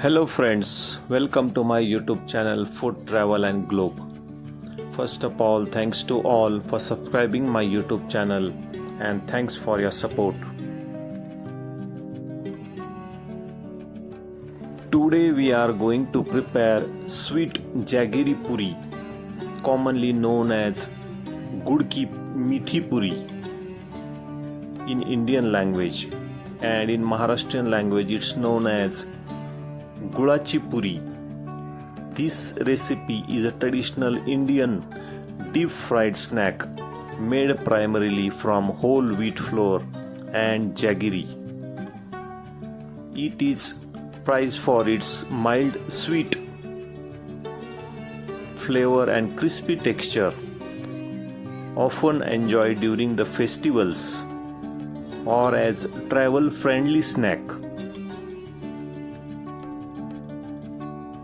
Hello friends, welcome to my YouTube channel Food Travel and Globe. First of all, thanks to all for subscribing my YouTube channel and thanks for your support. Today we are going to prepare sweet Jaggery Puri, commonly known as Mithi Puri in Indian language, and in Maharashtrian language it's known as Gulachi Puri. This recipe is a traditional Indian deep fried snack made primarily from whole wheat flour and jaggery. It is prized for its mild sweet flavor and crispy texture, often enjoyed during the festivals or as travel friendly snack.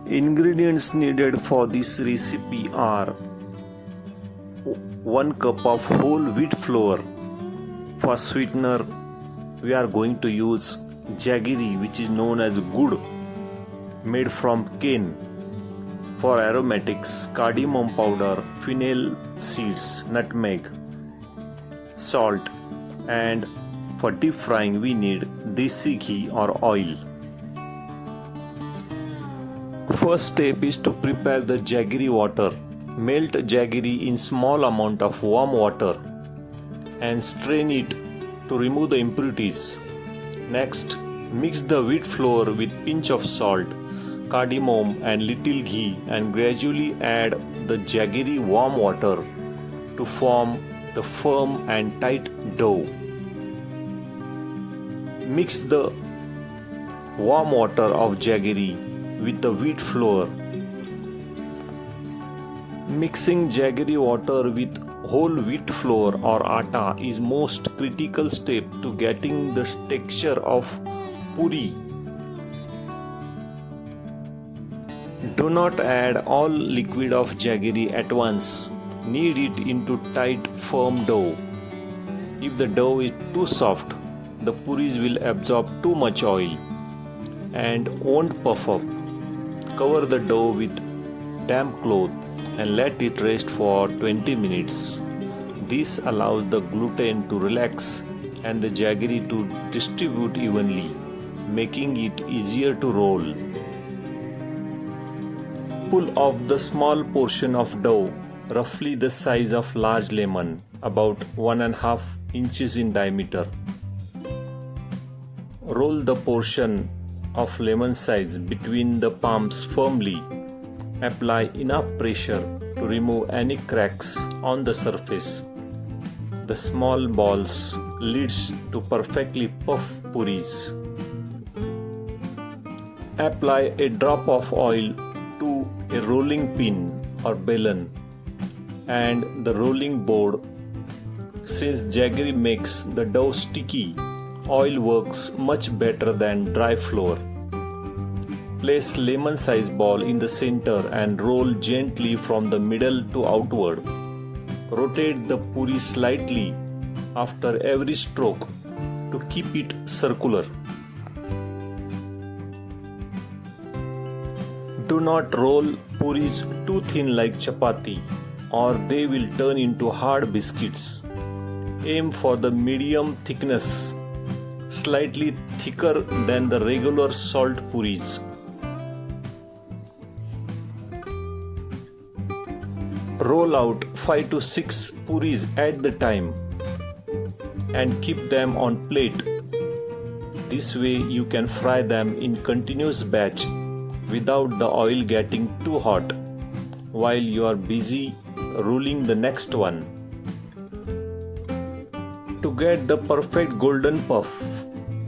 Ingredients needed for this recipe are 1 cup of whole wheat flour. For sweetener, we are going to use jaggery, which is known as gur, made from cane. For aromatics, cardamom powder, fennel seeds, nutmeg, salt, and for deep frying we need desi ghee or oil. First step is to prepare the jaggery water. Melt jaggery in small amount of warm water and strain it to remove the impurities. Next, mix the wheat flour with pinch of salt, cardamom and little ghee and gradually add the jaggery warm water to form the firm and tight dough. Mix the warm water of jaggery with the wheat flour. Mixing jaggery water with whole wheat flour or atta is most critical step to getting the texture of puri. Do not add all liquid of jaggery at once. Knead it into tight firm dough. If the dough is too soft, the puris will absorb too much oil and won't puff up. Cover the dough with damp cloth and let it rest for 20 minutes. This allows the gluten to relax and the jaggery to distribute evenly, making it easier to roll. Pull off the small portion of dough, roughly the size of large lemon, about 1.5 inches in diameter. Roll the portion of lemon size between the palms firmly. Apply enough pressure to remove any cracks on the surface. The small balls leads to perfectly puffed puris. Apply a drop of oil to a rolling pin or balloon and the rolling board. Since jaggery makes the dough sticky, oil works much better than dry flour. Place lemon-sized ball in the center and roll gently from the middle to outward. Rotate the puri slightly after every stroke to keep it circular. Do not roll puris too thin like chapati or they will turn into hard biscuits. Aim for the medium thickness, slightly thicker than the regular salt puris. Roll out 5 to 6 puris at the time and keep them on plate. This way you can fry them in continuous batch without the oil getting too hot while you are busy rolling the next one. To get the perfect golden puff,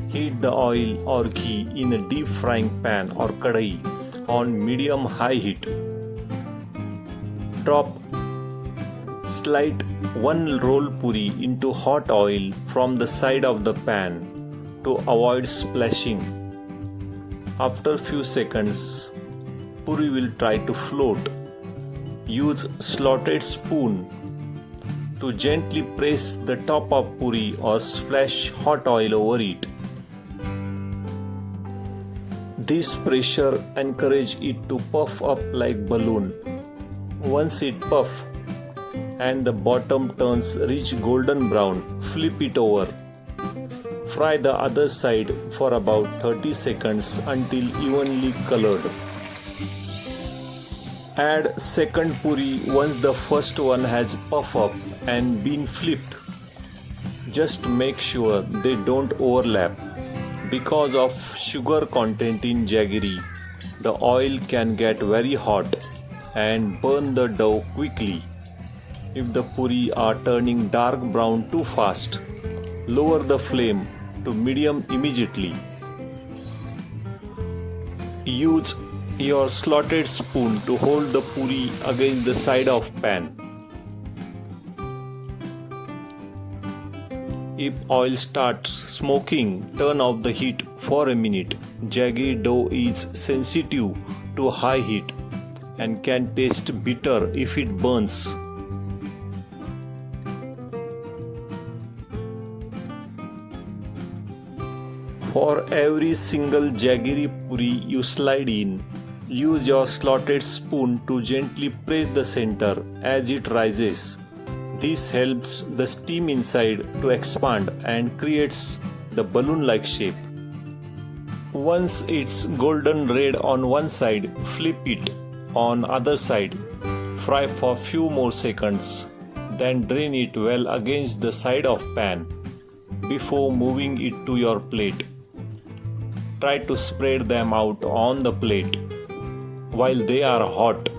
heat the oil or ghee in a deep frying pan or kadai on medium-high heat. Drop slight 1 roll puri into hot oil from the side of the pan to avoid splashing. After few seconds, puri will try to float. Use slotted spoon to gently press the top of puri or splash hot oil over it. This pressure encourages it to puff up like balloon. Once it puffs and the bottom turns rich golden brown, flip it over. Fry the other side for about 30 seconds until evenly colored. Add second puri once the first one has puffed up and been flipped. Just make sure they don't overlap. Because of sugar content in jaggery, the oil can get very hot and burn the dough quickly. If the puri are turning dark brown too fast, lower the flame to medium immediately. Use your slotted spoon to hold the puri against the side of pan. If oil starts smoking, turn off the heat for a minute. Jaggery dough is sensitive to high heat and can taste bitter if it burns. For every single jaggery puri you slide in, use your slotted spoon to gently press the center as it rises. This helps the steam inside to expand and creates the balloon-like shape. Once it's golden red on one side, flip it on other side. Fry for few more seconds. Then drain it well against the side of pan before moving it to your plate. Try to spread them out on the plate while they are hot.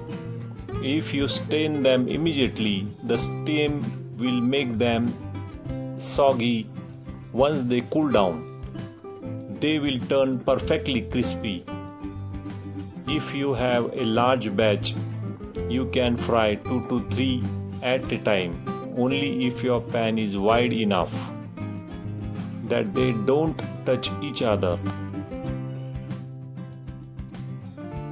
If you stain them immediately, the steam will make them soggy. Once they cool down, they will turn perfectly crispy. If you have a large batch, you can fry 2 to 3 at a time, only if your pan is wide enough that they don't touch each other.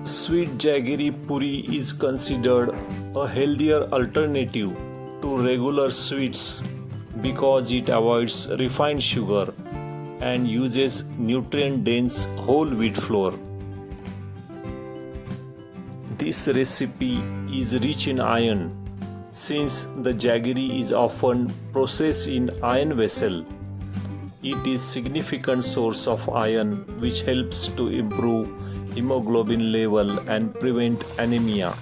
Sweet jaggery puri is considered a healthier alternative to regular sweets because it avoids refined sugar and uses nutrient-dense whole wheat flour. This recipe is rich in iron since the jaggery is often processed in iron vessel. It is significant source of iron which helps to improve hemoglobin level and prevent anemia.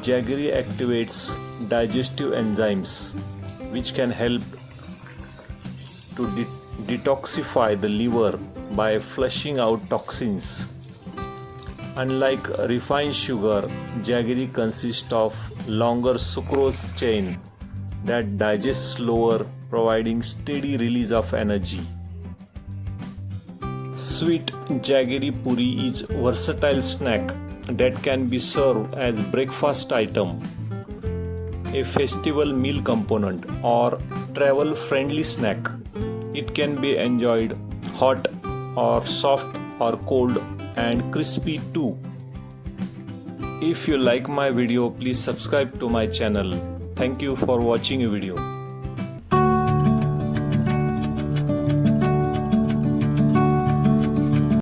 Jaggery activates digestive enzymes which can help to detoxify the liver by flushing out toxins. Unlike refined sugar, jaggery consists of longer sucrose chain that digests slower, providing steady release of energy. Sweet jaggery puri is a versatile snack that can be served as breakfast item, a festival meal component, or travel-friendly snack. It can be enjoyed hot or soft or cold and crispy too. If you like my video, please subscribe to my channel. Thank you for watching a video.